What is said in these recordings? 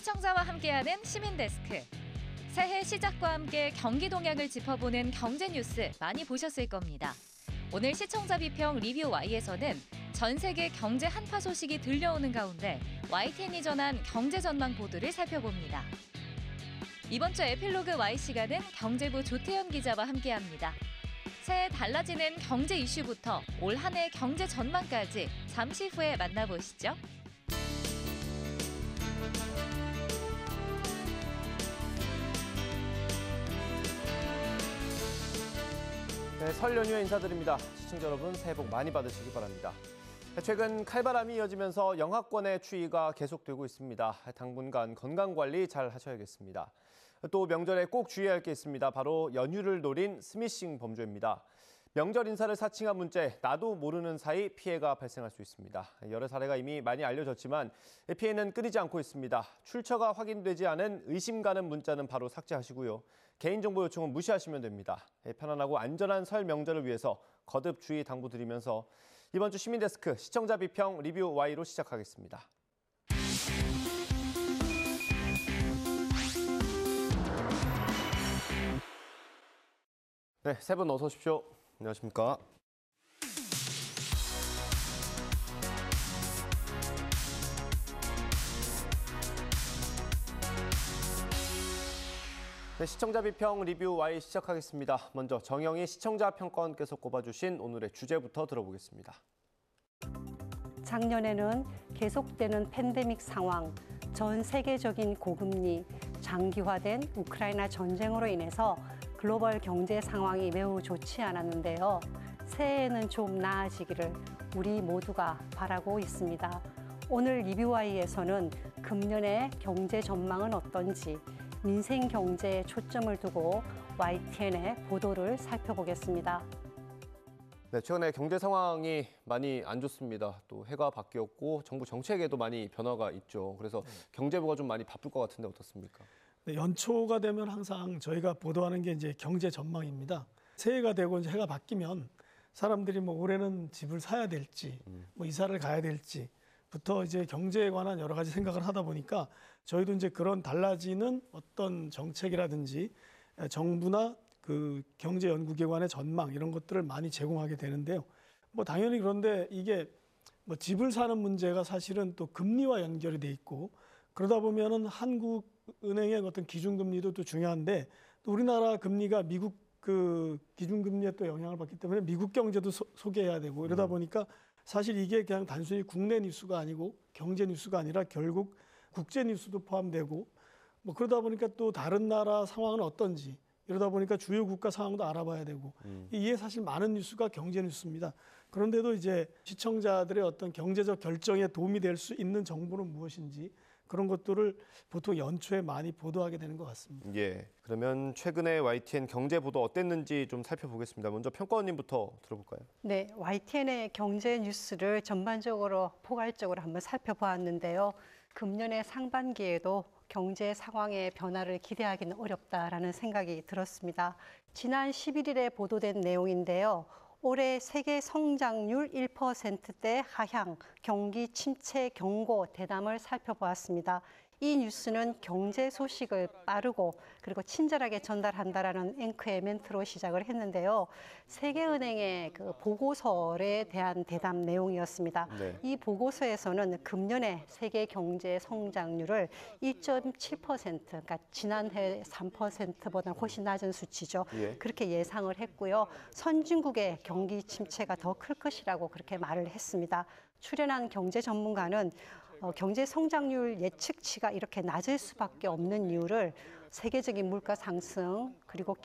시청자와 함께하는 시민데스크. 새해 시작과 함께 경기 동향을 짚어보는 경제 뉴스 많이 보셨을 겁니다. 오늘 시청자 비평 리뷰 Y에서는 전 세계 경제 한파 소식이 들려오는 가운데 YTN이 전한 경제 전망 보도를 살펴봅니다. 이번 주 에필로그 Y 시간은 경제부 조태현 기자와 함께합니다. 새해 달라지는 경제 이슈부터 올 한 해 경제 전망까지 잠시 후에 만나보시죠. 네, 설 연휴에 인사드립니다. 시청자 여러분 새해 복 많이 받으시기 바랍니다. 최근 칼바람이 이어지면서 영하권의 추위가 계속되고 있습니다. 당분간 건강관리 잘 하셔야겠습니다. 또 명절에 꼭 주의해야 할 게 있습니다. 바로 연휴를 노린 스미싱 범죄입니다. 명절 인사를 사칭한 문제, 나도 모르는 사이 피해가 발생할 수 있습니다. 여러 사례가 이미 많이 알려졌지만 피해는 끊이지 않고 있습니다. 출처가 확인되지 않은 의심 가는 문자는 바로 삭제하시고요. 개인정보 요청은 무시하시면 됩니다. 편안하고 안전한 설 명절을 위해서 거듭 주의 당부드리면서 이번 주 시민데스크 시청자 비평 리뷰 Y로 시작하겠습니다. 네, 세 분 어서 오십시오. 안녕하십니까. 네, 시청자 비평 리뷰 Y 시작하겠습니다. 먼저 정영희 시청자 평가원께서 꼽아주신 오늘의 주제부터 들어보겠습니다. 작년에는 계속되는 팬데믹 상황, 전 세계적인 고금리, 장기화된 우크라이나 전쟁으로 인해서 글로벌 경제 상황이 매우 좋지 않았는데요. 새해에는 좀 나아지기를 우리 모두가 바라고 있습니다. 오늘 리뷰와이에서는 금년의 경제 전망은 어떤지 민생 경제에 초점을 두고 YTN의 보도를 살펴보겠습니다. 네, 최근에 경제 상황이 많이 안 좋습니다. 또 해가 바뀌었고 정부 정책에도 많이 변화가 있죠. 그래서 경제부가 좀 많이 바쁠 것 같은데 어떻습니까? 네, 연초가 되면 항상 저희가 보도하는 게 이제 경제 전망입니다. 새해가 되고 이제 해가 바뀌면 사람들이 뭐 올해는 집을 사야 될지, 뭐 이사를 가야 될지부터 이제 경제에 관한 여러 가지 생각을 하다 보니까 저희도 이제 그런 달라지는 어떤 정책이라든지 정부나 그 경제연구기관의 전망 이런 것들을 많이 제공하게 되는데요. 뭐 당연히 그런데 이게 뭐 집을 사는 문제가 사실은 또 금리와 연결이 돼 있고 그러다 보면은 한국은행의 어떤 기준금리도 또 중요한데 또 우리나라 금리가 미국 그 기준금리에 또 영향을 받기 때문에 미국 경제도 소개해야 되고 이러다 보니까 사실 이게 그냥 단순히 국내 뉴스가 아니고 경제 뉴스가 아니라 결국 국제 뉴스도 포함되고 뭐 그러다 보니까 또 다른 나라 상황은 어떤지 이러다 보니까 주요 국가 상황도 알아봐야 되고 이게 사실 많은 뉴스가 경제 뉴스입니다. 그런데도 이제 시청자들의 어떤 경제적 결정에 도움이 될 수 있는 정보는 무엇인지 그런 것들을 보통 연초에 많이 보도하게 되는 것 같습니다. 예, 그러면 최근에 YTN 경제 보도 어땠는지 좀 살펴보겠습니다. 먼저 평가원님부터 들어볼까요? 네, YTN의 경제 뉴스를 전반적으로 포괄적으로 한번 살펴보았는데요. 금년의 상반기에도 경제 상황의 변화를 기대하기는 어렵다라는 생각이 들었습니다. 지난 11일에 보도된 내용인데요. 올해 세계 성장률 1%대 하향, 경기 침체 경고 대담을 살펴보았습니다. 이 뉴스는 경제 소식을 빠르고 그리고 친절하게 전달한다라는 앵커의 멘트로 시작을 했는데요. 세계은행의 그 보고서에 대한 대담 내용이었습니다. 네. 이 보고서에서는 금년에 세계 경제 성장률을 2.7%, 그러니까 지난해 3%보다 훨씬 낮은 수치죠. 예. 그렇게 예상을 했고요. 선진국의 경기 침체가 더 클 것이라고 그렇게 말을 했습니다. 출연한 경제 전문가는 경제 성장률 예측치가 이렇게 낮을 수밖에 없는 이유를 세계적인 물가 상승 그리고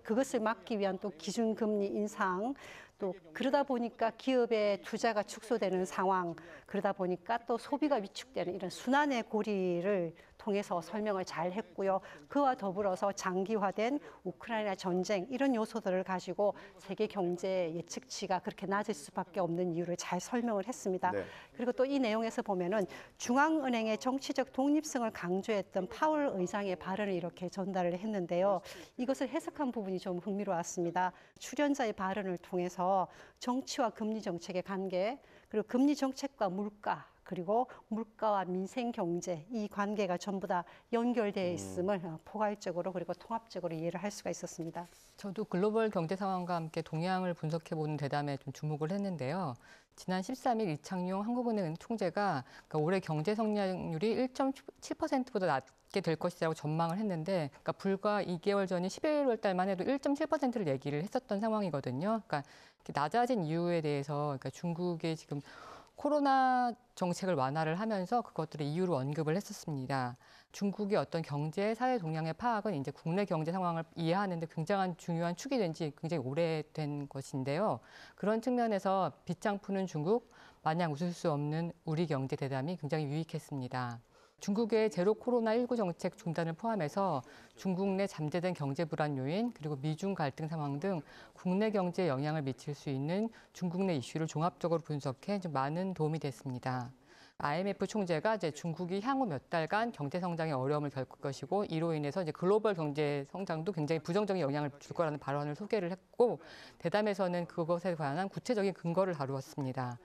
그것을 막기 위한 또 기준금리 인상 또 그러다 보니까 기업의 투자가 축소되는 상황 그러다 보니까 또 소비가 위축되는 이런 순환의 고리를 통해서 설명을 잘 했고요. 그와 더불어서 장기화된 우크라이나 전쟁 이런 요소들을 가지고 세계 경제 예측치가 그렇게 낮을 수밖에 없는 이유를 잘 설명을 했습니다. 네. 그리고 또 이 내용에서 보면은 중앙은행의 정치적 독립성을 강조했던 파월 의장의 발언을 이렇게 전달을 했는데요. 이것을 해석한 부분이 좀 흥미로웠습니다. 출연자의 발언을 통해서 정치와 금리 정책의 관계 그리고 금리 정책과 물가 그리고 물가와 민생 경제 이 관계가 전부 다 연결되어 있음을 포괄적으로 그리고 통합적으로 이해를 할 수가 있었습니다. 저도 글로벌 경제 상황과 함께 동향을 분석해보는 대담에 좀 주목을 했는데요. 지난 13일 이창용 한국은행 총재가 올해 경제 성장률이 1.7%보다 낮게 될 것이라고 전망을 했는데, 불과 2개월 전인 11월 달만 해도 1.7%를 얘기를 했었던 상황이거든요. 낮아진 이유에 대해서 중국의 지금 코로나 정책을 완화를 하면서 그것들을 이유로 언급을 했었습니다. 중국의 어떤 경제, 사회 동향의 파악은 이제 국내 경제 상황을 이해하는데 굉장한 중요한 축이 된 지 굉장히 오래된 것인데요. 그런 측면에서 빗장 푸는 중국, 마냥 웃을 수 없는 우리 경제 대담이 굉장히 유익했습니다. 중국의 제로 코로나19 정책 중단을 포함해서 중국 내 잠재된 경제 불안 요인, 그리고 미중 갈등 상황 등 국내 경제에 영향을 미칠 수 있는 중국 내 이슈를 종합적으로 분석해 좀 많은 도움이 됐습니다. IMF 총재가 이제 중국이 향후 몇 달간 경제 성장에 어려움을 겪을 것이고 이로 인해서 이제 글로벌 경제 성장도 굉장히 부정적인 영향을 줄 거라는 발언을 소개를 했고, 대담에서는 그것에 관한 구체적인 근거를 다루었습니다.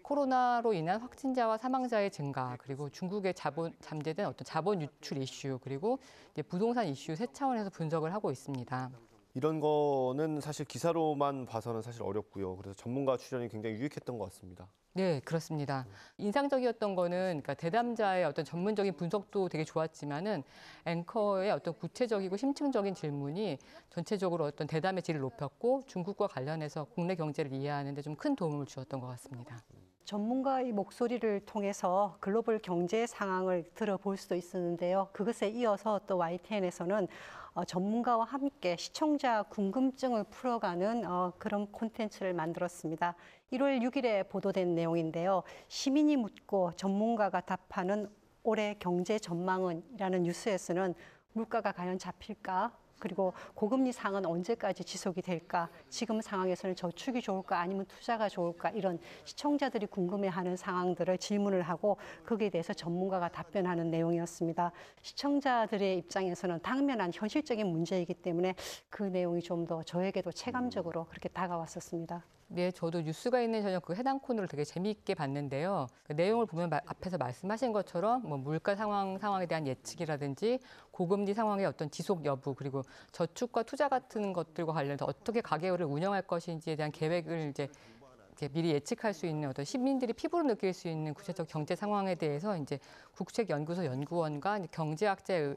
코로나로 인한 확진자와 사망자의 증가, 그리고 중국의 잠재된 어떤 자본 유출 이슈, 그리고 이제 부동산 이슈 세 차원에서 분석을 하고 있습니다. 이런 거는 사실 기사로만 봐서는 사실 어렵고요. 그래서 전문가 출연이 굉장히 유익했던 것 같습니다. 네, 그렇습니다. 인상적이었던 거는 대담자의 어떤 전문적인 분석도 되게 좋았지만은 앵커의 어떤 구체적이고 심층적인 질문이 전체적으로 어떤 대담의 질을 높였고 중국과 관련해서 국내 경제를 이해하는 데 좀 큰 도움을 주었던 것 같습니다. 전문가의 목소리를 통해서 글로벌 경제 상황을 들어볼 수도 있었는데요. 그것에 이어서 또 YTN에서는 전문가와 함께 시청자 궁금증을 풀어가는 그런 콘텐츠를 만들었습니다. 1월 6일에 보도된 내용인데요. 시민이 묻고 전문가가 답하는 올해 경제 전망은이라는 뉴스에서는 물가가 과연 잡힐까? 그리고 고금리 상은 언제까지 지속이 될까? 지금 상황에서는 저축이 좋을까? 아니면 투자가 좋을까? 이런 시청자들이 궁금해하는 상황들을 질문을 하고 거기에 대해서 전문가가 답변하는 내용이었습니다. 시청자들의 입장에서는 당면한 현실적인 문제이기 때문에 그 내용이 좀 더 저에게도 체감적으로 그렇게 다가왔었습니다. 네, 저도 뉴스가 있는 저녁 그 해당 코너를 되게 재미있게 봤는데요. 그 내용을 보면 앞에서 말씀하신 것처럼 뭐 물가 상황에 대한 예측이라든지 고금리 상황의 어떤 지속 여부, 그리고 저축과 투자 같은 것들과 관련해서 어떻게 가계를 운영할 것인지에 대한 계획을 이제 미리 예측할 수 있는 어떤 시민들이 피부로 느낄 수 있는 구체적 경제 상황에 대해서 이제 국책연구소 연구원과 경제학자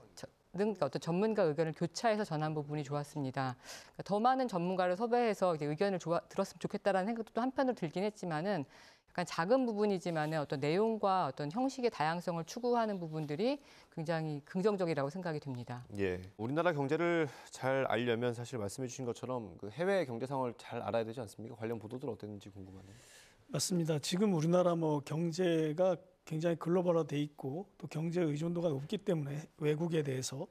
등 어떤 전문가 의견을 교차해서 전한 부분이 좋았습니다. 그러니까 더 많은 전문가를 섭외해서 이제 의견을 들었으면 좋겠다라는 생각도 또 한편으로 들긴 했지만은 약간 작은 부분이지만은 어떤 내용과 어떤 형식의 다양성을 추구하는 부분들이 굉장히 긍정적이라고 생각이 됩니다. 예, 우리나라 경제를 잘 알려면 사실 말씀해 주신 것처럼 그 해외 경제 상황을 잘 알아야 되지 않습니까? 관련 보도들 어땠는지 궁금하네요. 맞습니다. 지금 우리나라 경제가 굉장히 글로벌화돼 있고 또 경제 의존도가 높기 때문에 외국에 대해서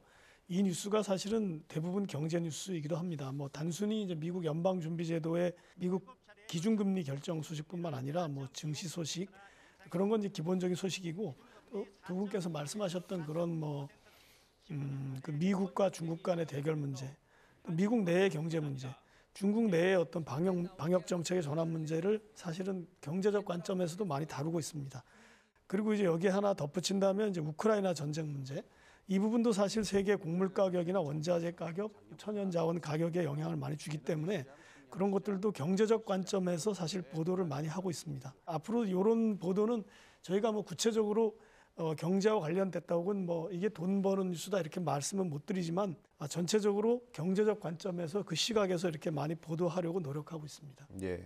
이 뉴스가 사실은 대부분 경제 뉴스이기도 합니다. 단순히 이제 미국 연방준비제도의 미국 기준금리 결정 소식뿐만 아니라 증시 소식 그런 건 이제 기본적인 소식이고 또 두 분께서 말씀하셨던 그런 그 미국과 중국 간의 대결 문제, 또 미국 내의 경제 문제, 중국 내의 어떤 방역 정책의 전환 문제를 사실은 경제적 관점에서도 많이 다루고 있습니다. 그리고 이제 여기에 하나 덧붙인다면 이제 우크라이나 전쟁 문제, 이 부분도 사실 세계 곡물 가격이나 원자재 가격, 천연자원 가격에 영향을 많이 주기 때문에 그런 것들도 경제적 관점에서 사실 보도를 많이 하고 있습니다. 앞으로 이런 보도는 저희가 구체적으로 경제와 관련됐다 혹은 이게 돈 버는 뉴스다 이렇게 말씀은 못 드리지만 전체적으로 경제적 관점에서 그 시각에서 이렇게 많이 보도하려고 노력하고 있습니다. 예.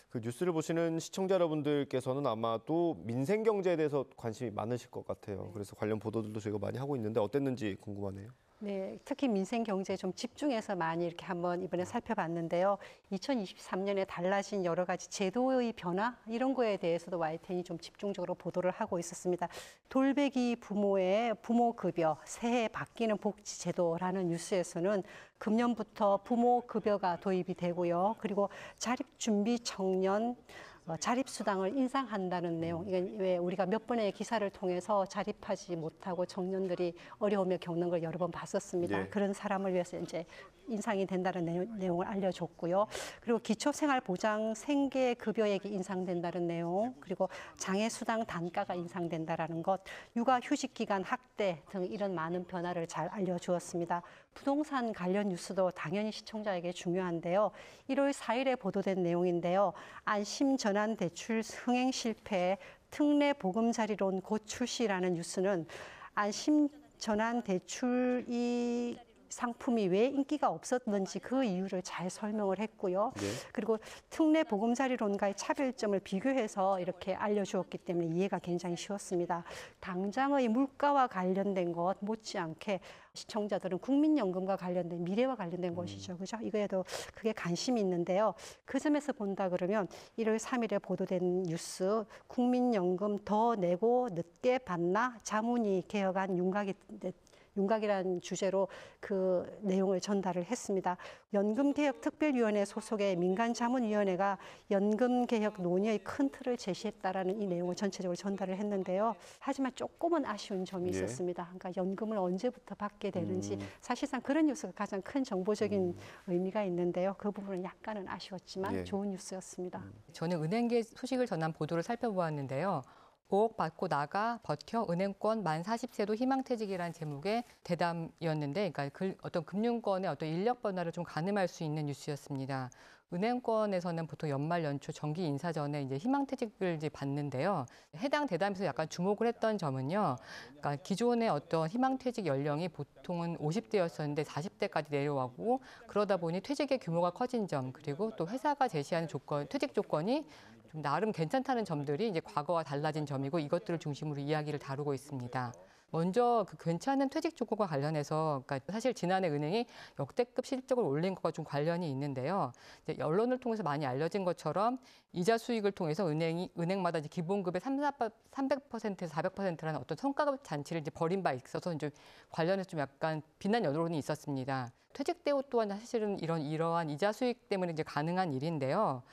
그 뉴스를 보시는 시청자 여러분들께서는 아마도 민생 경제에 대해서 관심이 많으실 것 같아요. 그래서 관련 보도들도 저희가 많이 하고 있는데 어땠는지 궁금하네요. 네, 특히 민생 경제에 좀 집중해서 많이 이렇게 한번 이번에 살펴봤는데요. 2023년에 달라진 여러 가지 제도의 변화 이런 거에 대해서도 YTN이 좀 집중적으로 보도를 하고 있었습니다. 돌베기 부모의 부모급여, 새해 바뀌는 복지제도라는 뉴스에서는 금년부터 부모급여가 도입이 되고요. 그리고 자립준비 청년 자립수당을 인상한다는 내용. 이건 왜 우리가 몇 번의 기사를 통해서 자립하지 못하고 청년들이 어려움을 겪는 걸 여러 번 봤었습니다. 예. 그런 사람을 위해서 이제 인상이 된다는 내용을 알려줬고요. 그리고 기초생활보장 생계급여액이 인상된다는 내용, 그리고 장애수당 단가가 인상된다라는 것, 육아휴직기간 확대 등 이런 많은 변화를 잘 알려주었습니다. 부동산 관련 뉴스도 당연히 시청자에게 중요한데요. 1월 4일에 보도된 내용인데요. 안심 전환대출 흥행 실패, 특례 보금자리론 곧 출시라는 뉴스는 안심 전환대출이 상품이 왜 인기가 없었는지 그 이유를 잘 설명을 했고요. 네. 그리고 특례 보금자리론과의 차별점을 비교해서 이렇게 알려주었기 때문에 이해가 굉장히 쉬웠습니다. 당장의 물가와 관련된 것 못지않게 시청자들은 국민연금과 관련된 미래와 관련된 것이죠. 그죠? 이거에도 크게 관심이 있는데요. 그 점에서 본다 그러면 1월 3일에 보도된 뉴스 국민연금 더 내고 늦게 받나 자문위 개혁안 윤곽이라는 주제로 그 내용을 전달을 했습니다. 연금개혁특별위원회 소속의 민간자문위원회가 연금개혁 논의의 큰 틀을 제시했다라는 이 내용을 전체적으로 전달을 했는데요. 하지만 조금은 아쉬운 점이 예. 있었습니다. 그러니까 연금을 언제부터 받게 되는지 사실상 그런 뉴스가 가장 큰 정보적인 의미가 있는데요. 그 부분은 약간은 아쉬웠지만 예. 좋은 뉴스였습니다. 저는 은행계 소식을 전한 보도를 살펴보았는데요. 5억 받고 나가 버텨 은행권 만 40세도 희망퇴직이라는 제목의 대담이었는데, 그러니까 어떤 금융권의 어떤 인력 변화를 좀 가늠할 수 있는 뉴스였습니다. 은행권에서는 보통 연말 연초 정기 인사 전에 이제 희망퇴직을 이제 받는데요. 해당 대담에서 약간 주목을 했던 점은요. 그러니까 기존의 어떤 희망퇴직 연령이 보통은 50대였었는데 40대까지 내려가고 그러다 보니 퇴직의 규모가 커진 점, 그리고 또 회사가 제시하는 퇴직 조건이 좀 나름 괜찮다는 점들이 이제 과거와 달라진 점이고 이것들을 중심으로 이야기를 다루고 있습니다. 먼저 그 괜찮은 퇴직 조건과 관련해서, 그러니까 사실 지난해 은행이 역대급 실적을 올린 것과 좀 관련이 있는데요. 이제 언론을 통해서 많이 알려진 것처럼 이자 수익을 통해서 은행마다 이제 기본급의 300%에서 400%라는 어떤 성과급 잔치를 이제 벌인 바 있어서 이제 관련해서 좀 약간 비난 여론이 있었습니다. 퇴직 대우 또한 사실은 이러한 이자 수익 때문에 이제 가능한 일인데요.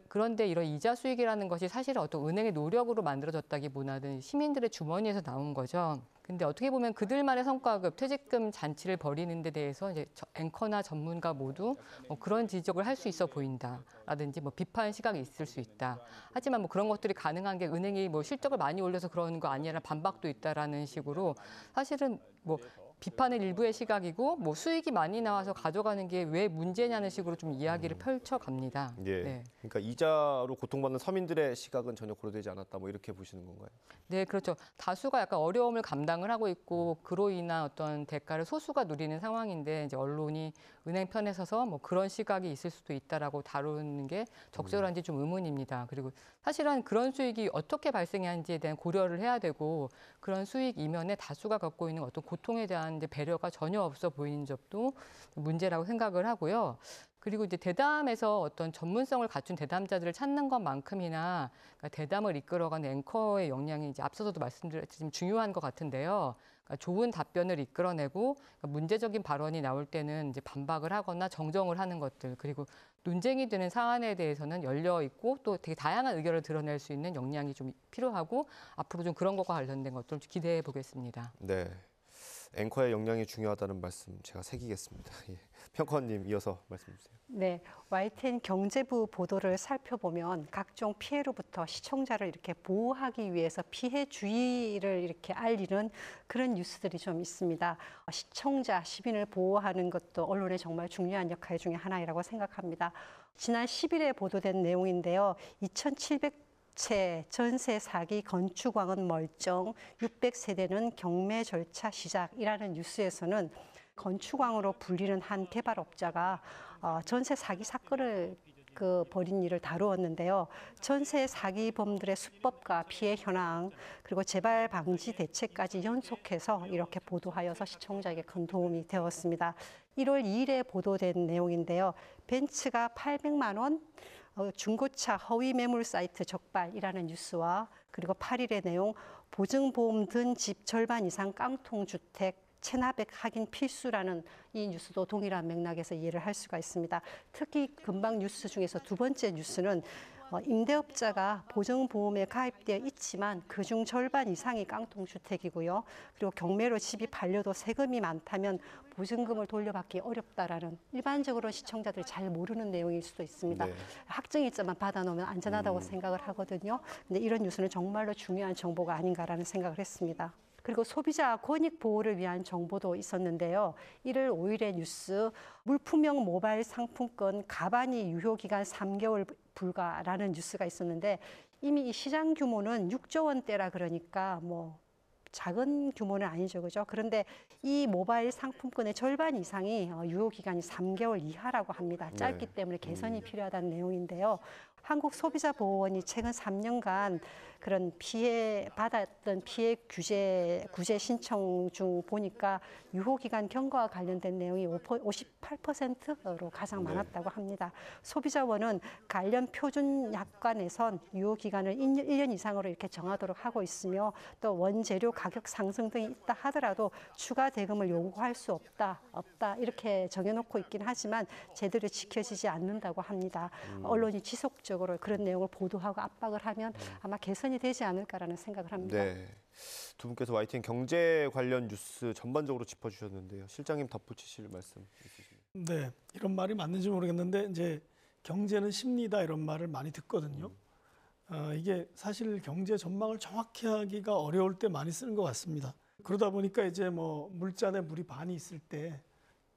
그런데 이런 이자 수익이라는 것이 사실은 어떤 은행의 노력으로 만들어졌다기보다는 시민들의 주머니에서 나온 거죠. 근데 어떻게 보면 그들만의 성과급, 퇴직금 잔치를 벌이는 데 대해서 이제 앵커나 전문가 모두 뭐 그런 지적을 할 수 있어 보인다라든지 뭐 비판 시각이 있을 수 있다. 하지만 뭐 그런 것들이 가능한 게 은행이 뭐 실적을 많이 올려서 그러는 거 아니라는 반박도 있다라는 식으로 사실은 뭐 비판은 일부의 시각이고 뭐 수익이 많이 나와서 가져가는 게 왜 문제냐는 식으로 좀 이야기를 펼쳐갑니다. 예. 네. 그러니까 이자로 고통받는 서민들의 시각은 전혀 고려되지 않았다. 뭐 이렇게 보시는 건가요? 네, 그렇죠. 다수가 약간 어려움을 감당을 하고 있고 그로 인한 어떤 대가를 소수가 누리는 상황인데 이제 언론이 은행 편에 서서 뭐 그런 시각이 있을 수도 있다라고 다루는 게 적절한지 좀 의문입니다. 그리고 사실은 그런 수익이 어떻게 발생하는지에 대한 고려를 해야 되고 그런 수익 이면에 다수가 갖고 있는 어떤 고통에 대한 이제 배려가 전혀 없어 보이는 점도 문제라고 생각을 하고요. 그리고 이제 대담에서 어떤 전문성을 갖춘 대담자들을 찾는 것만큼이나 그러니까 대담을 이끌어가는 앵커의 역량이 이제 앞서서도 말씀드렸지만 중요한 것 같은데요. 그러니까 좋은 답변을 이끌어내고 그러니까 문제적인 발언이 나올 때는 이제 반박을 하거나 정정을 하는 것들, 그리고 논쟁이 되는 사안에 대해서는 열려 있고 또 되게 다양한 의견을 드러낼 수 있는 역량이 좀 필요하고 앞으로 좀 그런 것과 관련된 것들 기대해 보겠습니다. 네. 앵커의 역량이 중요하다는 말씀 제가 새기겠습니다. 예. 평커님 이어서 말씀 주세요. 네, YTN 경제부 보도를 살펴보면 각종 피해로부터 시청자를 이렇게 보호하기 위해서 피해 주의를 이렇게 알리는 그런 뉴스들이 좀 있습니다. 시청자, 시민을 보호하는 것도 언론의 정말 중요한 역할 중에 하나이라고 생각합니다. 지난 10일에 보도된 내용인데요. 2,700채 전세 사기 건축왕은 멀쩡, 600세대는 경매 절차 시작이라는 뉴스에서는 건축왕으로 불리는 한 개발업자가 전세 사기 사건을 벌인 일을 다루었는데요. 전세 사기범들의 수법과 피해 현황, 그리고 재발 방지 대책까지 연속해서 이렇게 보도하여서 시청자에게 큰 도움이 되었습니다. 1월 2일에 보도된 내용인데요. 벤츠가 800만 원, 중고차 허위 매물 사이트 적발이라는 뉴스와 그리고 8일의 내용, 보증보험 든 집 절반 이상 깡통주택 체납액 확인 필수라는 이 뉴스도 동일한 맥락에서 이해를 할 수가 있습니다. 특히 금방 뉴스 중에서 두 번째 뉴스는 임대업자가 보증보험에 가입되어 있지만 그중 절반 이상이 깡통주택이고요. 그리고 경매로 집이 팔려도 세금이 많다면 보증금을 돌려받기 어렵다라는 일반적으로 시청자들이 잘 모르는 내용일 수도 있습니다. 네. 확정일자만 받아놓으면 안전하다고 생각을 하거든요. 근데 이런 뉴스는 정말로 중요한 정보가 아닌가라는 생각을 했습니다. 그리고 소비자 권익 보호를 위한 정보도 있었는데요. 1월 5일의 뉴스, 물품형 모바일 상품권 가반이 유효기간 3개월 불가라는 뉴스가 있었는데 이미 이 시장 규모는 6조 원대라 그러니까 뭐 작은 규모는 아니죠, 그죠? 그런데 이 모바일 상품권의 절반 이상이 유효기간이 3개월 이하라고 합니다. 짧기 때문에 개선이 필요하다는 내용인데요. 한국소비자보호원이 최근 3년간 그런 받았던 피해 구제 신청 중 보니까 유효기간 경과와 관련된 내용이 58%로 가장 많았다고 합니다. 소비자원은 관련 표준 약관에선 유효기간을 1년 이상으로 이렇게 정하도록 하고 있으며 또 원재료 가격 상승 등이 있다 하더라도 추가 대금을 요구할 수 없다 이렇게 정해놓고 있긴 하지만 제대로 지켜지지 않는다고 합니다. 언론이 지속적으로 그런 내용을 보도하고 압박을 하면 아마 개선이 되지 않을까라는 생각을 합니다. 네. 두 분께서 YTN 경제 관련 뉴스 전반적으로 짚어주셨는데요. 실장님 덧붙이실 말씀 있으십니까? 네, 이런 말이 맞는지 모르겠는데 이제 경제는 심리다 이런 말을 많이 듣거든요. 이게 사실 경제 전망을 정확히 하기가 어려울 때 많이 쓰는 것 같습니다. 그러다 보니까 이제 뭐 물잔에 물이 반이 있을 때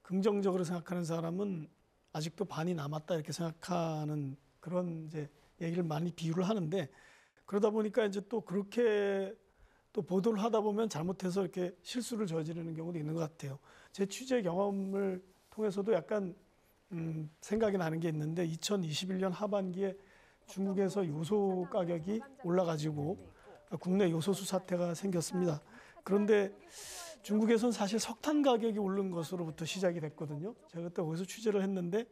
긍정적으로 생각하는 사람은 아직도 반이 남았다 이렇게 생각하는 그런 이제 얘기를 많이 비유를 하는데 그러다 보니까 이제 또 그렇게 또 보도를 하다 보면 잘못해서 이렇게 실수를 저지르는 경우도 있는 것 같아요. 제 취재 경험을 통해서도 약간 생각이 나는 게 있는데 2021년 하반기에 중국에서 요소 가격이 올라가지고 국내 요소수 사태가 생겼습니다. 그런데 중국에서는 사실 석탄 가격이 오른 것으로부터 시작이 됐거든요. 제가 그때 거기서 취재를 했는데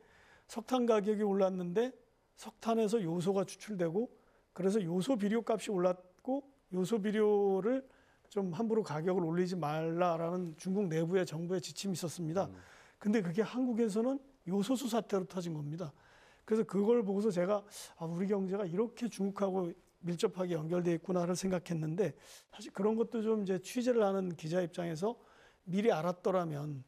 석탄 가격이 올랐는데 석탄에서 요소가 추출되고 그래서 요소 비료 값이 올랐고 요소 비료를 좀 함부로 가격을 올리지 말라라는 중국 내부의 정부의 지침이 있었습니다. 근데 그게 한국에서는 요소수 사태로 터진 겁니다. 그래서 그걸 보고서 제가 우리 경제가 이렇게 중국하고 밀접하게 연결되어 있구나를 생각했는데 사실 그런 것도 좀 이제 취재를 하는 기자 입장에서 미리 알았더라면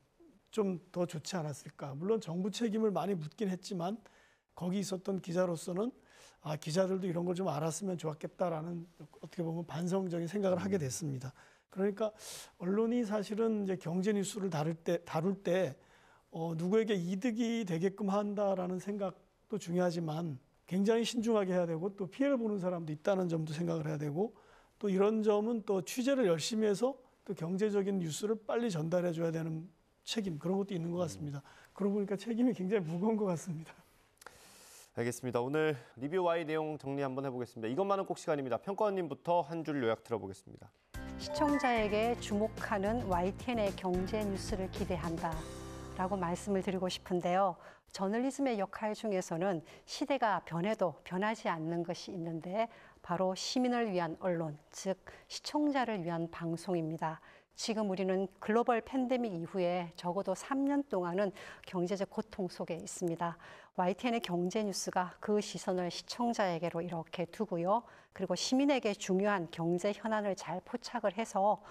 좀 더 좋지 않았을까. 물론 정부 책임을 많이 묻긴 했지만 거기 있었던 기자로서는 기자들도 이런 걸 좀 알았으면 좋았겠다라는 어떻게 보면 반성적인 생각을 하게 됐습니다. 그러니까 언론이 사실은 이제 경제 뉴스를 다룰 때 누구에게 이득이 되게끔 한다라는 생각도 중요하지만 굉장히 신중하게 해야 되고 또 피해를 보는 사람도 있다는 점도 생각을 해야 되고 또 이런 점은 또 취재를 열심히 해서 또 경제적인 뉴스를 빨리 전달해 줘야 되는 책임 그런 것도 있는 것 같습니다. 그러고 보니까 책임이 굉장히 무거운 것 같습니다. 알겠습니다. 오늘 리뷰 Y 내용 정리 한번 해보겠습니다. 이것만은 꼭 시간입니다. 평가원님부터 한 줄 요약 들어보겠습니다. 시청자에게 주목하는 YTN의 경제 뉴스를 기대한다라고 말씀을 드리고 싶은데요. 저널리즘의 역할 중에서는 시대가 변해도 변하지 않는 것이 있는데 바로 시민을 위한 언론, 즉 시청자를 위한 방송입니다. 지금 우리는 글로벌 팬데믹 이후에 적어도 3년 동안은 경제적 고통 속에 있습니다. YTN의 경제 뉴스가 그 시선을 시청자에게로 이렇게 두고요. 그리고 시민에게 중요한 경제 현안을 잘 포착을 해서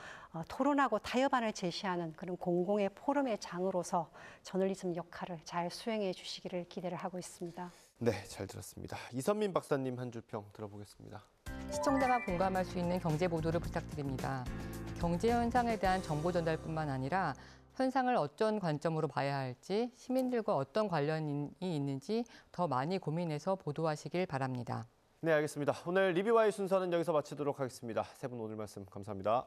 토론하고 타협안을 제시하는 그런 공공의 포럼의 장으로서 저널리즘 역할을 잘 수행해 주시기를 기대를 하고 있습니다. 네, 잘 들었습니다. 이선민 박사님 한 줄 평 들어보겠습니다. 시청자가 공감할 수 있는 경제 보도를 부탁드립니다. 경제 현상에 대한 정보 전달뿐만 아니라 현상을 어떤 관점으로 봐야 할지, 시민들과 어떤 관련이 있는지 더 많이 고민해서 보도하시길 바랍니다. 네, 알겠습니다. 오늘 리뷰 Y 순서는 여기서 마치도록 하겠습니다. 세 분 오늘 말씀 감사합니다.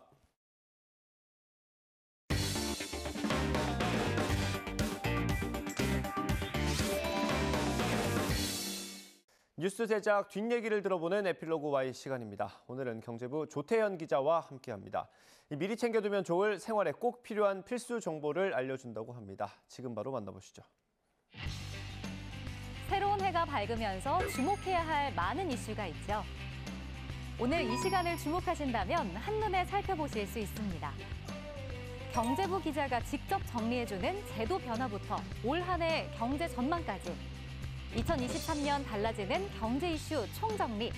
뉴스 제작 뒷얘기를 들어보는 에필로그 Y 시간입니다. 오늘은 경제부 조태현 기자와 함께합니다. 미리 챙겨두면 좋을 생활에 꼭 필요한 필수 정보를 알려준다고 합니다. 지금 바로 만나보시죠. 새로운 해가 밝으면서 주목해야 할 많은 이슈가 있죠. 오늘 이 시간을 주목하신다면 한눈에 살펴보실 수 있습니다. 경제부 기자가 직접 정리해주는 제도 변화부터 올 한 해 경제 전망까지 2023년 달라지는 경제 이슈 총정리.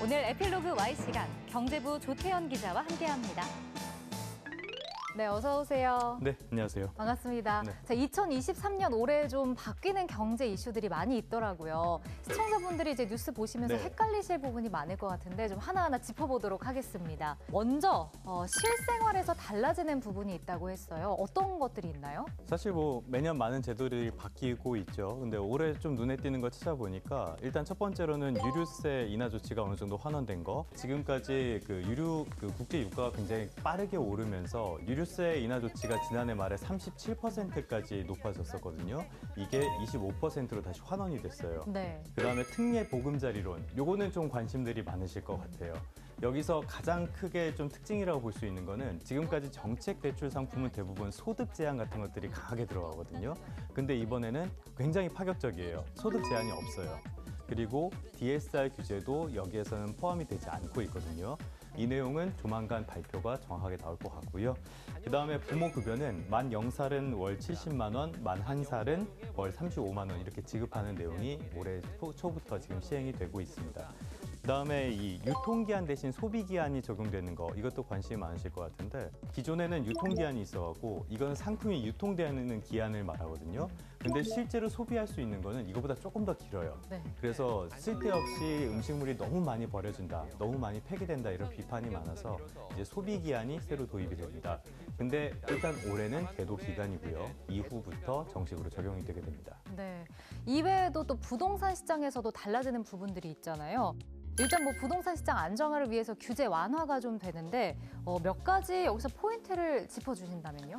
오늘 에필로그 Y 시간 경제부 조태현 기자와 함께합니다. 네, 어서 오세요. 네, 안녕하세요. 반갑습니다. 네. 자, 2023년 올해 좀 바뀌는 경제 이슈들이 많이 있더라고요. 시청자분들이 이제 뉴스 보시면서 네. 헷갈리실 부분이 많을 것 같은데 좀 하나하나 짚어보도록 하겠습니다. 먼저 실생활에서 달라지는 부분이 있다고 했어요. 어떤 것들이 있나요? 사실 뭐 매년 많은 제도들이 바뀌고 있죠. 근데 올해 좀 눈에 띄는 거 찾아보니까 일단 첫 번째로는 유류세 인하 조치가 어느 정도 환원된 거. 지금까지 국제 유가가 굉장히 빠르게 오르면서 유류세 인하 조치가 지난해 말에 37%까지 높아졌었거든요. 이게 25%로 다시 환원이 됐어요. 네. 그다음에 특례 보금자리론. 요거는 좀 관심들이 많으실 것 같아요. 여기서 가장 크게 좀 특징이라고 볼 수 있는 거는 지금까지 정책 대출 상품은 대부분 소득 제한 같은 것들이 강하게 들어가거든요. 근데 이번에는 굉장히 파격적이에요. 소득 제한이 없어요. 그리고 DSR 규제도 여기에서는 포함이 되지 않고 있거든요. 이 내용은 조만간 발표가 정확하게 나올 것 같고요. 그다음에 부모급여는 만 0살은 월 70만 원, 만 1살은 월 35만 원 이렇게 지급하는 내용이 올해 초부터 지금 시행이 되고 있습니다. 그다음에 이 유통기한 대신 소비기한이 적용되는 거 이것도 관심이 많으실 것 같은데 기존에는 유통기한이 있어갖고 이건 상품이 유통되는 기한을 말하거든요. 근데 실제로 소비할 수 있는 거는 이거보다 조금 더 길어요. 네. 그래서 쓸데없이 음식물이 너무 많이 버려진다, 너무 많이 폐기된다 이런 비판이 많아서 이제 소비기한이 새로 도입이 됩니다. 근데 일단 올해는 계도 기간이고요. 이후부터 정식으로 적용이 되게 됩니다. 네. 이외에도 또 부동산 시장에서도 달라지는 부분들이 있잖아요. 일단 뭐 부동산 시장 안정화를 위해서 규제 완화가 좀 되는데 몇 가지 여기서 포인트를 짚어주신다면요?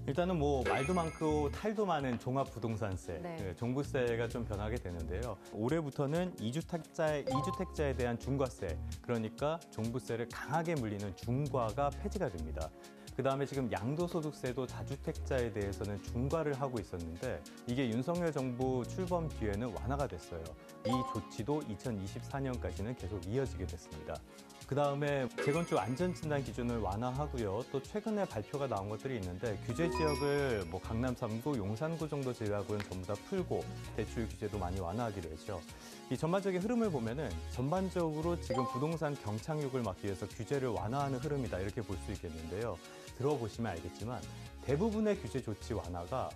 일단은 뭐 말도 많고 탈도 많은 종합부동산세, 네. 종부세가 좀 변하게 되는데요. 올해부터는 이주택자에 대한 중과세, 그러니까 종부세를 강하게 물리는 중과가 폐지가 됩니다. 그다음에 지금 양도소득세도 다주택자에 대해서는 중과를 하고 있었는데 이게 윤석열 정부 출범 뒤에는 완화가 됐어요. 이 조치도 2024년까지는 계속 이어지게 됐습니다. 그다음에 재건축 안전진단 기준을 완화하고요. 또 최근에 발표가 나온 것들이 있는데 규제 지역을 뭐 강남 3구, 용산구 정도 제외하고는 전부 다 풀고 대출 규제도 많이 완화하기로 했죠. 이 전반적인 흐름을 보면은 전반적으로 지금 부동산 경착륙을 막기 위해서 규제를 완화하는 흐름이다 이렇게 볼 수 있겠는데요. 들어보시면 알겠지만 대부분의 규제 조치 완화가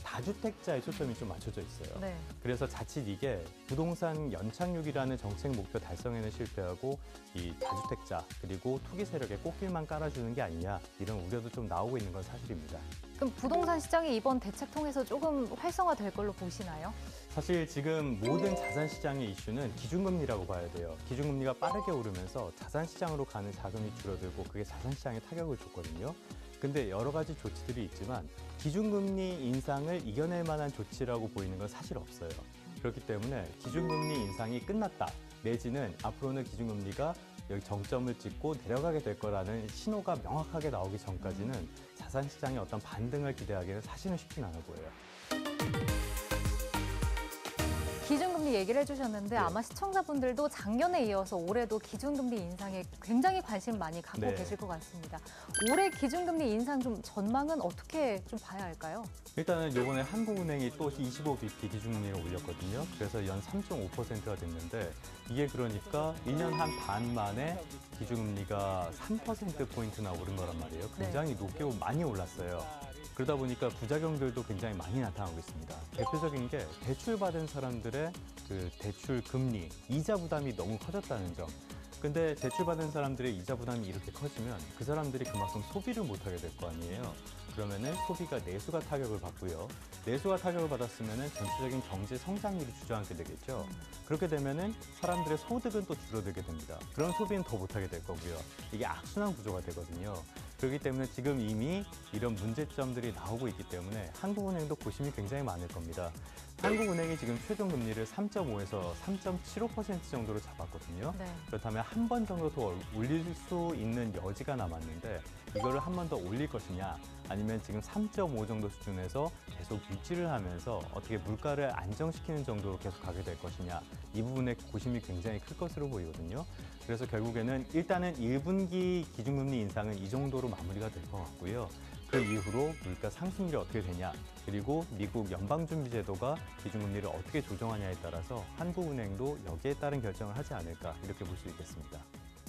다주택자에 초점이 좀 맞춰져 있어요. 네. 그래서 자칫 이게 부동산 연착륙이라는 정책 목표 달성에는 실패하고 이 다주택자 그리고 투기 세력에 꽃길만 깔아주는 게 아니냐 이런 우려도 좀 나오고 있는 건 사실입니다. 그럼 부동산 시장이 이번 대책 통해서 조금 활성화될 걸로 보시나요? 사실 지금 모든 자산 시장의 이슈는 기준금리라고 봐야 돼요. 기준금리가 빠르게 오르면서 자산 시장으로 가는 자금이 줄어들고 그게 자산 시장에 타격을 줬거든요. 근데 여러 가지 조치들이 있지만 기준금리 인상을 이겨낼 만한 조치라고 보이는 건 사실 없어요. 그렇기 때문에 기준금리 인상이 끝났다. 내지는 앞으로는 기준금리가 여기 정점을 찍고 내려가게 될 거라는 신호가 명확하게 나오기 전까지는 자산 시장의 어떤 반등을 기대하기는 사실은 쉽진 않아 보여요. 기준금리 얘기를 해주셨는데 아마 시청자분들도 작년에 이어서 올해도 기준금리 인상에 굉장히 관심을 많이 갖고 계실 것 같습니다. 올해 기준금리 인상 좀 전망은 어떻게 좀 봐야 할까요? 일단은 이번에 한국은행이 또 25bp 기준금리를 올렸거든요. 그래서 연 3.5%가 됐는데 이게 그러니까 1년 한 반 만에 기준금리가 3%포인트나 오른 거란 말이에요. 굉장히 높게 많이 올랐어요. 그러다 보니까 부작용들도 굉장히 많이 나타나고 있습니다. 대표적인 게 대출받은 사람들의 그 대출 금리, 이자 부담이 너무 커졌다는 점. 근데 대출받은 사람들의 이자 부담이 이렇게 커지면 그 사람들이 그만큼 소비를 못하게 될 거 아니에요. 그러면은 소비가 내수가 타격을 받고요. 내수가 타격을 받았으면은 전체적인 경제 성장률이 주저앉게 되겠죠. 그렇게 되면은 사람들의 소득은 또 줄어들게 됩니다. 그런 소비는 더 못하게 될 거고요. 이게 악순환 구조가 되거든요. 그렇기 때문에 지금 이미 이런 문제점들이 나오고 있기 때문에 한국은행도 고심이 굉장히 많을 겁니다. 한국은행이 지금 최종 금리를 3.5에서 3.75% 정도로 잡았거든요. 네. 그렇다면 한 번 정도 더 올릴 수 있는 여지가 남았는데 이거를 한 번 더 올릴 것이냐 아니면 지금 3.5 정도 수준에서 계속 유지를 하면서 어떻게 물가를 안정시키는 정도로 계속 가게 될 것이냐 이 부분에 고심이 굉장히 클 것으로 보이거든요. 그래서 결국에는 일단은 1분기 기준금리 인상은 이 정도로 마무리가 될 것 같고요. 그 이후로 물가 상승률이 어떻게 되냐 그리고 미국 연방준비제도가 기준금리를 어떻게 조정하냐에 따라서 한국은행도 여기에 따른 결정을 하지 않을까 이렇게 볼 수 있겠습니다.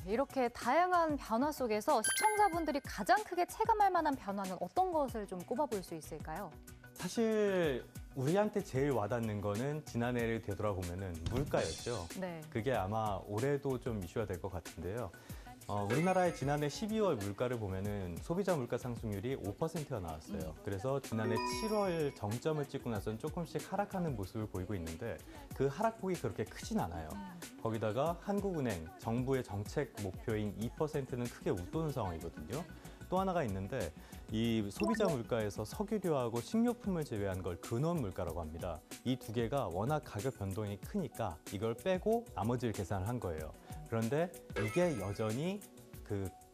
이렇게 다양한 변화 속에서 시청자분들이 가장 크게 체감할 만한 변화는 어떤 것을 좀 꼽아볼 수 있을까요? 사실 우리한테 제일 와닿는 거는 지난해를 되돌아보면은 물가였죠. 네. 그게 아마 올해도 좀 이슈가 될 것 같은데요. 우리나라의 지난해 12월 물가를 보면은 소비자 물가 상승률이 5%가 나왔어요. 그래서 지난해 7월 정점을 찍고 나서는 조금씩 하락하는 모습을 보이고 있는데 그 하락폭이 그렇게 크진 않아요. 거기다가 한국은행, 정부의 정책 목표인 2%는 크게 웃도는 상황이거든요. 또 하나가 있는데 이 소비자 물가에서 석유류하고 식료품을 제외한 걸 근원 물가라고 합니다. 이 두 개가 워낙 가격 변동이 크니까 이걸 빼고 나머지를 계산을 한 거예요. 그런데 이게 여전히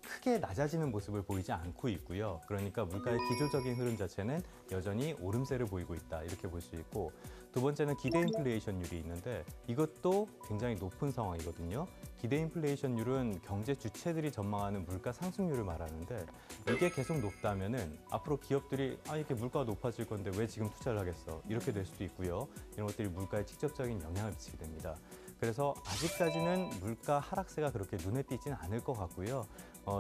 크게 낮아지는 모습을 보이지 않고 있고요. 그러니까 물가의 기조적인 흐름 자체는 여전히 오름세를 보이고 있다 이렇게 볼 수 있고 두 번째는 기대 인플레이션율이 있는데 이것도 굉장히 높은 상황이거든요. 기대 인플레이션율은 경제 주체들이 전망하는 물가 상승률을 말하는데 이게 계속 높다면은 앞으로 기업들이 이렇게 물가가 높아질 건데 왜 지금 투자를 하겠어 이렇게 될 수도 있고요. 이런 것들이 물가에 직접적인 영향을 미치게 됩니다. 그래서 아직까지는 물가 하락세가 그렇게 눈에 띄지는 않을 것 같고요.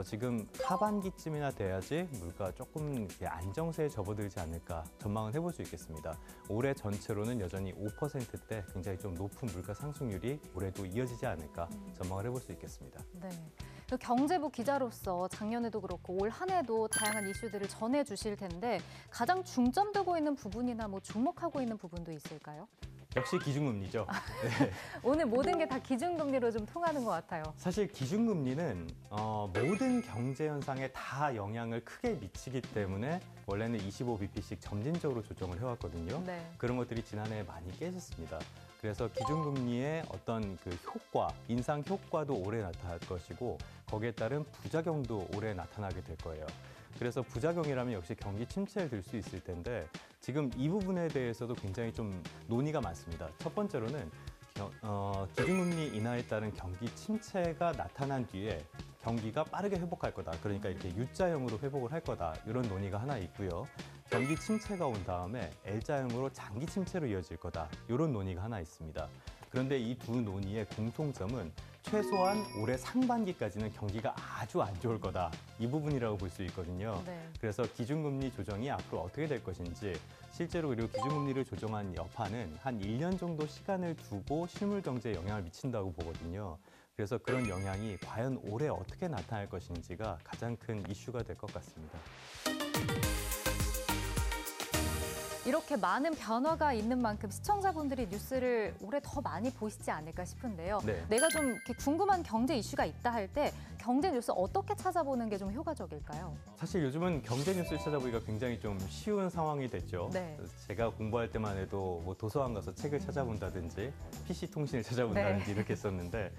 지금 하반기쯤이나 돼야지 물가 조금 이렇게 안정세에 접어들지 않을까 전망을 해볼 수 있겠습니다. 올해 전체로는 여전히 5%대 굉장히 좀 높은 물가 상승률이 올해도 이어지지 않을까 전망을 해볼 수 있겠습니다. 네. 그 경제부 기자로서 작년에도 그렇고 올 한 해도 다양한 이슈들을 전해주실 텐데 가장 중점되고 있는 부분이나 뭐 주목하고 있는 부분도 있을까요? 역시 기준금리죠. 네. 오늘 모든 게 다 기준금리로 좀 통하는 것 같아요. 사실 기준금리는 모든 경제 현상에 다 영향을 크게 미치기 때문에 원래는 25bp씩 점진적으로 조정을 해왔거든요. 네. 그런 것들이 지난해에 많이 깨졌습니다. 그래서 기준금리의 어떤 그 효과, 인상 효과도 올해 나타날 것이고 거기에 따른 부작용도 올해 나타나게 될 거예요. 그래서 부작용이라면 역시 경기 침체를 들 수 있을 텐데 지금 이 부분에 대해서도 굉장히 좀 논의가 많습니다. 첫 번째로는 기준금리 인하에 따른 경기 침체가 나타난 뒤에 경기가 빠르게 회복할 거다. 그러니까 이렇게 U자형으로 회복을 할 거다. 이런 논의가 하나 있고요. 경기 침체가 온 다음에 L자형으로 장기 침체로 이어질 거다. 이런 논의가 하나 있습니다. 그런데 이 두 논의의 공통점은 최소한 올해 상반기까지는 경기가 아주 안 좋을 거다. 이 부분이라고 볼 수 있거든요. 네. 그래서 기준금리 조정이 앞으로 어떻게 될 것인지 실제로 그리고 기준금리를 조정한 여파는 한 1년 정도 시간을 두고 실물 경제에 영향을 미친다고 보거든요. 그래서 그런 영향이 과연 올해 어떻게 나타날 것인지가 가장 큰 이슈가 될 것 같습니다. 이렇게 많은 변화가 있는 만큼 시청자분들이 뉴스를 올해 더 많이 보시지 않을까 싶은데요. 네. 내가 좀 이렇게 궁금한 경제 이슈가 있다 할 때 경제 뉴스 어떻게 찾아보는 게 좀 효과적일까요? 사실 요즘은 경제 뉴스를 찾아보기가 굉장히 좀 쉬운 상황이 됐죠. 네. 제가 공부할 때만 해도 뭐 도서관 가서 책을 찾아본다든지 PC 통신을 찾아본다든지 네. 이렇게 했었는데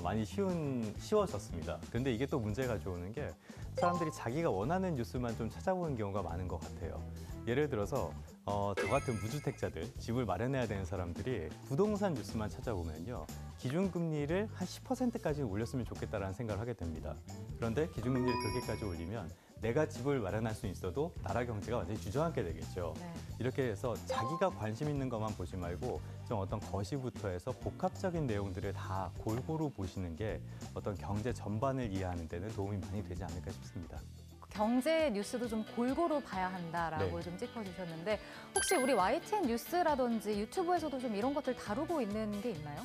많이 쉬워졌습니다. 그런데 이게 또 문제가 가져오는 게 사람들이 자기가 원하는 뉴스만 좀 찾아보는 경우가 많은 것 같아요. 예를 들어서 저 같은 무주택자들, 집을 마련해야 되는 사람들이 부동산 뉴스만 찾아보면요. 기준금리를 한 10%까지 올렸으면 좋겠다라는 생각을 하게 됩니다. 그런데 기준금리를 그렇게까지 올리면 내가 집을 마련할 수 있어도 나라 경제가 완전히 주저앉게 되겠죠. 네. 이렇게 해서 자기가 관심 있는 것만 보지 말고 좀 어떤 거시부터 해서 복합적인 내용들을 다 골고루 보시는 게 어떤 경제 전반을 이해하는 데는 도움이 많이 되지 않을까 싶습니다. 경제 뉴스도 좀 골고루 봐야 한다라고 네. 좀 짚어주셨는데 혹시 우리 YTN 뉴스라든지 유튜브에서도 좀 이런 것들 다루고 있는 게 있나요?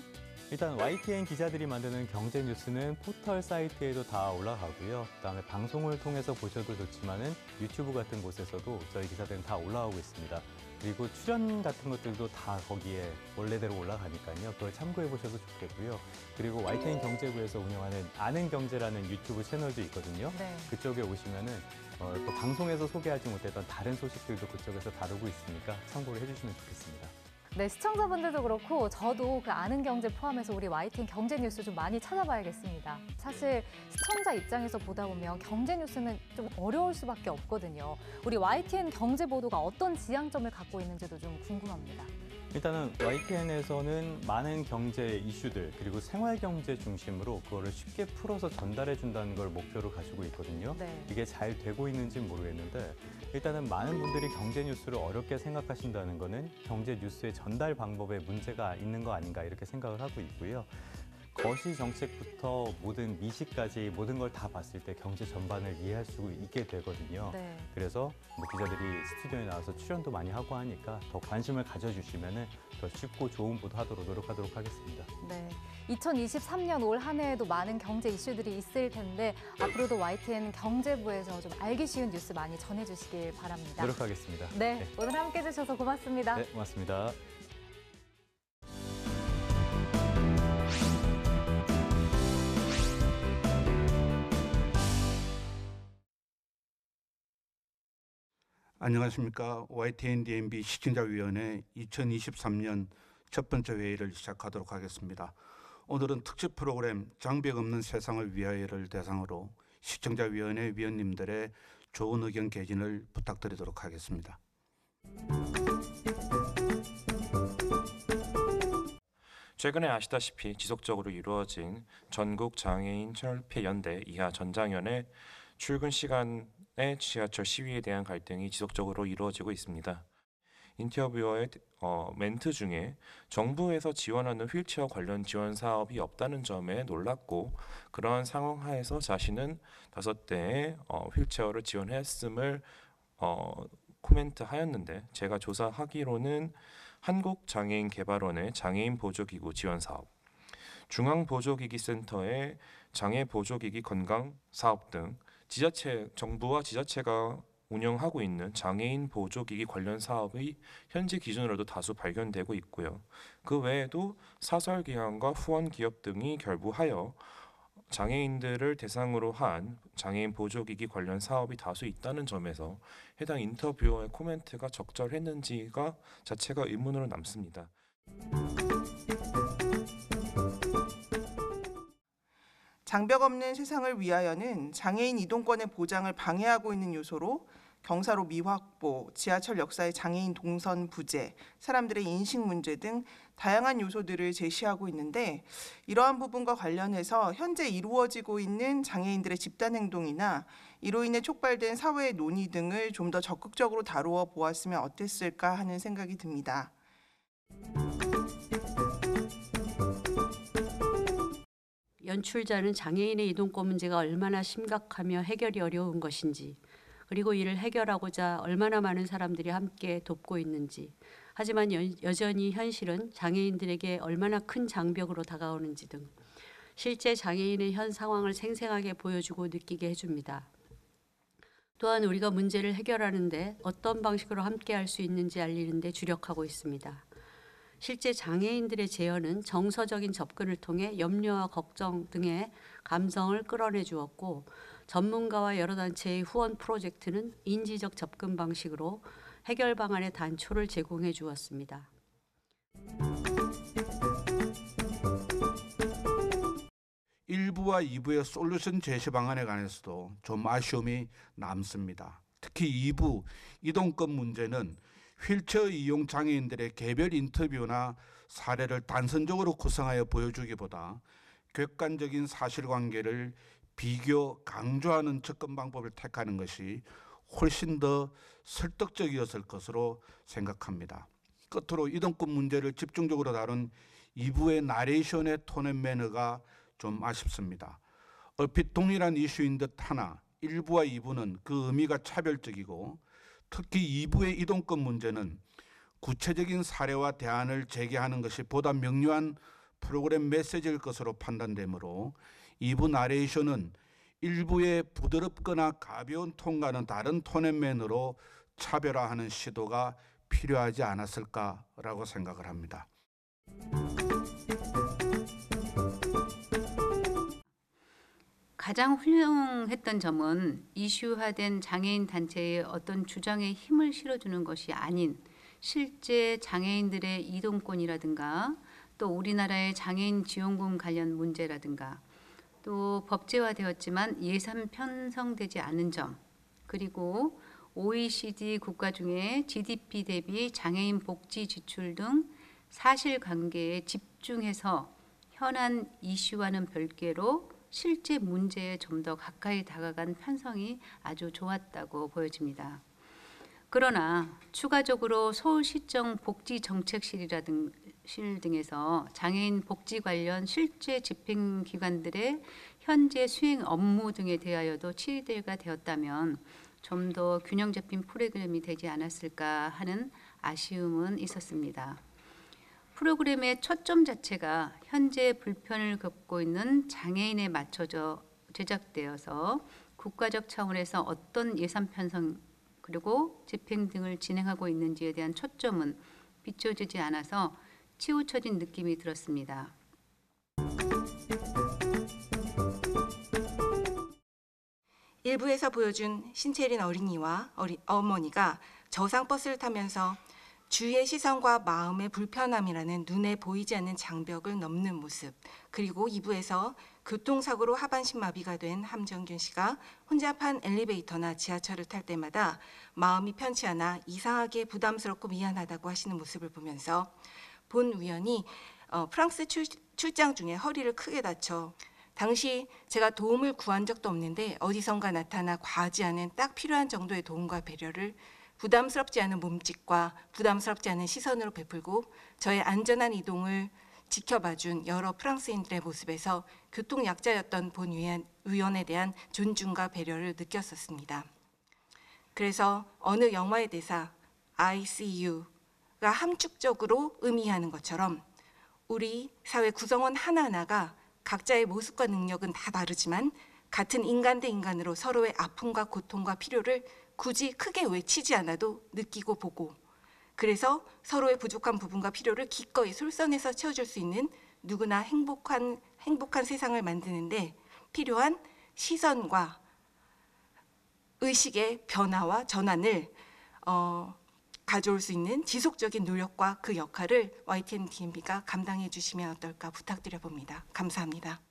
일단 YTN 기자들이 만드는 경제 뉴스는 포털 사이트에도 다 올라가고요. 그다음에 방송을 통해서 보셔도 좋지만은 유튜브 같은 곳에서도 저희 기사들은 다 올라오고 있습니다. 그리고 출연 같은 것들도 다 거기에 원래대로 올라가니까요. 그걸 참고해 보셔도 좋겠고요. 그리고 YTN 경제부에서 운영하는 아는 경제라는 유튜브 채널도 있거든요. 네. 그쪽에 오시면은 또 방송에서 소개하지 못했던 다른 소식들도 그쪽에서 다루고 있으니까 참고를 해주시면 좋겠습니다. 네, 시청자분들도 그렇고 저도 그 아는 경제 포함해서 우리 YTN 경제 뉴스 좀 많이 찾아봐야겠습니다. 사실 시청자 입장에서 보다 보면 경제 뉴스는 좀 어려울 수밖에 없거든요. 우리 YTN 경제 보도가 어떤 지향점을 갖고 있는지도 좀 궁금합니다. 일단은 YTN에서는 많은 경제 이슈들 그리고 생활 경제 중심으로 그거를 쉽게 풀어서 전달해 준다는 걸 목표로 가지고 있거든요. 네. 이게 잘 되고 있는지는 모르겠는데 일단은 많은 분들이 경제 뉴스를 어렵게 생각하신다는 거는 경제 뉴스의 전달 방법에 문제가 있는 거 아닌가 이렇게 생각을 하고 있고요. 거시 정책부터 모든 미시까지 모든 걸 다 봤을 때 경제 전반을 이해할 수 있게 되거든요. 네. 그래서 뭐 기자들이 스튜디오에 나와서 출연도 많이 하고 하니까 더 관심을 가져주시면 더 쉽고 좋은 보도하도록 노력하도록 하겠습니다. 네. 2023년 올 한 해에도 많은 경제 이슈들이 있을 텐데 앞으로도 YTN 경제부에서 좀 알기 쉬운 뉴스 많이 전해주시길 바랍니다. 노력하겠습니다. 네, 오늘 함께 해주셔서 고맙습니다. 네, 고맙습니다. 안녕하십니까. YTN DMB 시청자위원회 2023년 첫 번째 회의를 시작하도록 하겠습니다. 오늘은 특집 프로그램 장벽 없는 세상을 위하여를 대상으로 시청자위원회 위원님들의 좋은 의견 개진을 부탁드리도록 하겠습니다. 최근에 아시다시피 지속적으로 이루어진 전국 장애인 철폐 연대 이하 전장연의 출근 시간의 지하철 시위에 대한 갈등이 지속적으로 이루어지고 있습니다. 인터뷰어의 멘트 중에 정부에서 지원하는 휠체어 관련 지원 사업이 없다는 점에 놀랐고 그러한 상황 하에서 자신은 5대의 휠체어를 지원했음을 코멘트하였는데 제가 조사하기로는 한국장애인개발원의 장애인보조기구 지원사업, 중앙보조기기센터의 장애보조기기 건강사업 등 정부와 지자체가 운영하고 있는 장애인 보조기기 관련 사업이 현재 기준으로도 다수 발견되고 있고요. 그 외에도 사설기관과 후원기업 등이 결부하여 장애인들을 대상으로 한 장애인 보조기기 관련 사업이 다수 있다는 점에서 해당 인터뷰어의 코멘트가 적절했는지가 자체가 의문으로 남습니다. 장벽 없는 세상을 위하여는 장애인 이동권의 보장을 방해하고 있는 요소로 경사로 미확보, 지하철 역사의 장애인 동선 부재, 사람들의 인식 문제 등 다양한 요소들을 제시하고 있는데 이러한 부분과 관련해서 현재 이루어지고 있는 장애인들의 집단 행동이나 이로 인해 촉발된 사회의 논의 등을 좀 더 적극적으로 다루어 보았으면 어땠을까 하는 생각이 듭니다. 연출자는 장애인의 이동권 문제가 얼마나 심각하며 해결이 어려운 것인지, 그리고 이를 해결하고자 얼마나 많은 사람들이 함께 돕고 있는지, 하지만 여전히 현실은 장애인들에게 얼마나 큰 장벽으로 다가오는지 등 실제 장애인의 현 상황을 생생하게 보여주고 느끼게 해줍니다. 또한 우리가 문제를 해결하는데 어떤 방식으로 함께 할 수 있는지 알리는 데 주력하고 있습니다. 실제 장애인들의 제언은 정서적인 접근을 통해 염려와 걱정 등의 감성을 끌어내 주었고, 전문가와 여러 단체의 후원 프로젝트는 인지적 접근 방식으로 해결 방안의 단초를 제공해 주었습니다. 일부와 2부의 솔루션 제시 방안에 관해서도 좀 아쉬움이 남습니다. 특히 2부 이동권 문제는 휠체어 이용 장애인들의 개별 인터뷰나 사례를 단선적으로 구성하여 보여주기보다 객관적인 사실관계를 비교, 강조하는 접근 방법을 택하는 것이 훨씬 더 설득적이었을 것으로 생각합니다. 끝으로 이동권 문제를 집중적으로 다룬 2부의 나레이션의 톤 앤 매너가 좀 아쉽습니다. 얼핏 동일한 이슈인 듯 하나 1부와 2부는 그 의미가 차별적이고, 특히 2부의 이동권 문제는 구체적인 사례와 대안을 제기하는 것이 보다 명료한 프로그램 메시지일 것으로 판단되므로 2부 나레이션은 1부의 부드럽거나 가벼운 톤과는 다른 톤 앤 매너로 차별화하는 시도가 필요하지 않았을까라고 생각을 합니다. 가장 훌륭했던 점은 이슈화된 장애인 단체의 어떤 주장에 힘을 실어주는 것이 아닌 실제 장애인들의 이동권이라든가 또 우리나라의 장애인 지원금 관련 문제라든가 또 법제화되었지만 예산 편성되지 않은 점, 그리고 OECD 국가 중에 GDP 대비 장애인 복지 지출 등 사실관계에 집중해서 현안 이슈와는 별개로 실제 문제에 좀 더 가까이 다가간 편성이 아주 좋았다고 보여집니다. 그러나 추가적으로 서울시청 복지정책실 등에서 장애인 복지 관련 실제 집행기관들의 현재 수행 업무 등에 대하여도 취재가 되었다면 좀 더 균형 잡힌 프로그램이 되지 않았을까 하는 아쉬움은 있었습니다. 프로그램의 초점 자체가 현재 불편을 겪고 있는 장애인에 맞춰져 제작되어서 국가적 차원에서 어떤 예산 편성 그리고 집행 등을 진행하고 있는지에 대한 초점은 비춰지지 않아서 치우쳐진 느낌이 들었습니다. 일부에서 보여준 신채린 어린이와 어머니가 저상버스를 타면서 주위의 시선과 마음의 불편함이라는 눈에 보이지 않는 장벽을 넘는 모습, 그리고 2부에서 교통사고로 하반신 마비가 된 함정균 씨가 혼자 탄 엘리베이터나 지하철을 탈 때마다 마음이 편치 않아 이상하게 부담스럽고 미안하다고 하시는 모습을 보면서 본 위원이 프랑스 출장 중에 허리를 크게 다쳐 당시 제가 도움을 구한 적도 없는데 어디선가 나타나 과하지 않은 딱 필요한 정도의 도움과 배려를 부담스럽지 않은 몸짓과 부담스럽지 않은 시선으로 베풀고 저의 안전한 이동을 지켜봐준 여러 프랑스인들의 모습에서 교통약자였던 본 위원에 대한 존중과 배려를 느꼈었습니다. 그래서 어느 영화의 대사 I see you가 함축적으로 의미하는 것처럼 우리 사회 구성원 하나하나가 각자의 모습과 능력은 다 다르지만 같은 인간 대 인간으로 서로의 아픔과 고통과 필요를 굳이 크게 외치지 않아도 느끼고 보고, 그래서 서로의 부족한 부분과 필요를 기꺼이 솔선해서 채워줄 수 있는 누구나 행복한 세상을 만드는데 필요한 시선과 의식의 변화와 전환을 가져올 수 있는 지속적인 노력과 그 역할을 YTN DMB가 감당해 주시면 어떨까 부탁드려 봅니다. 감사합니다.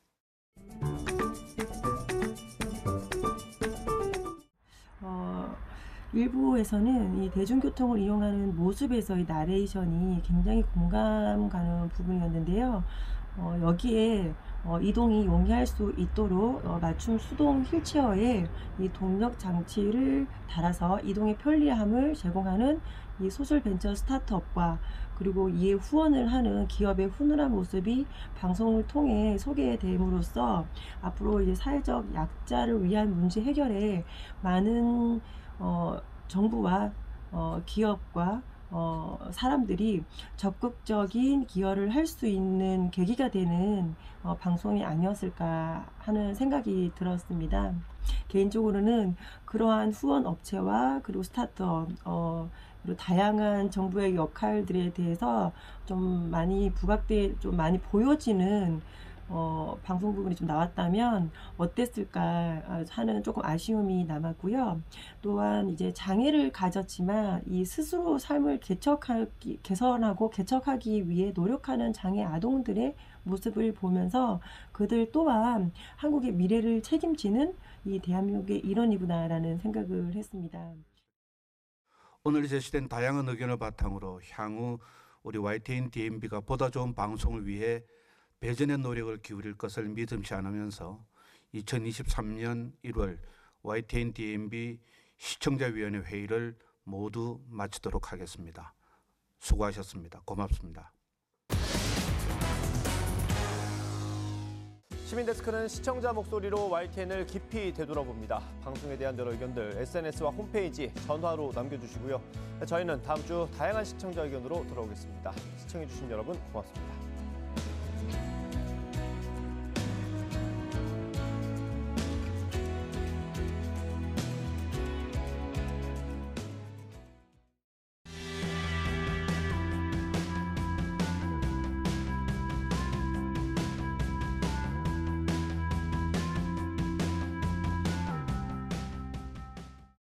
일부에서는 이 대중교통을 이용하는 모습에서의 나레이션이 굉장히 공감 가는 부분이었는데요. 여기에 이동이 용이할 수 있도록 맞춤 수동 휠체어에 이 동력 장치를 달아서 이동의 편리함을 제공하는 이 소셜 벤처 스타트업과 그리고 이에 후원을 하는 기업의 훈훈한 모습이 방송을 통해 소개됨으로써 앞으로 이제 사회적 약자를 위한 문제 해결에 많은 정부와 기업과 사람들이 적극적인 기여를 할 수 있는 계기가 되는 방송이 아니었을까 하는 생각이 들었습니다. 개인적으로는 그러한 후원 업체와 그리고 스타트업 그리고 다양한 정부의 역할들에 대해서 좀 많이 좀 많이 보여지는 방송 부분이 좀 나왔다면 어땠을까 하는 조금 아쉬움이 남았고요. 또한 이제 장애를 가졌지만 이 스스로 삶을 개선하고 개척하기 위해 노력하는 장애 아동들의 모습을 보면서 그들 또한 한국의 미래를 책임지는 이 대한민국의 일원이구나라는 생각을 했습니다. 오늘 제시된 다양한 의견을 바탕으로 향후 우리 YTN DMB가 보다 좋은 방송을 위해 배전의 노력을 기울일 것을 믿음치 않으면서 2023년 1월 YTN DMB 시청자위원회 회의를 모두 마치도록 하겠습니다. 수고하셨습니다. 고맙습니다. 시민데스크는 시청자 목소리로 YTN을 깊이 되돌아봅니다. 방송에 대한 여러 의견들 SNS와 홈페이지, 전화로 남겨주시고요. 저희는 다음 주 다양한 시청자 의견으로 돌아오겠습니다. 시청해주신 여러분 고맙습니다.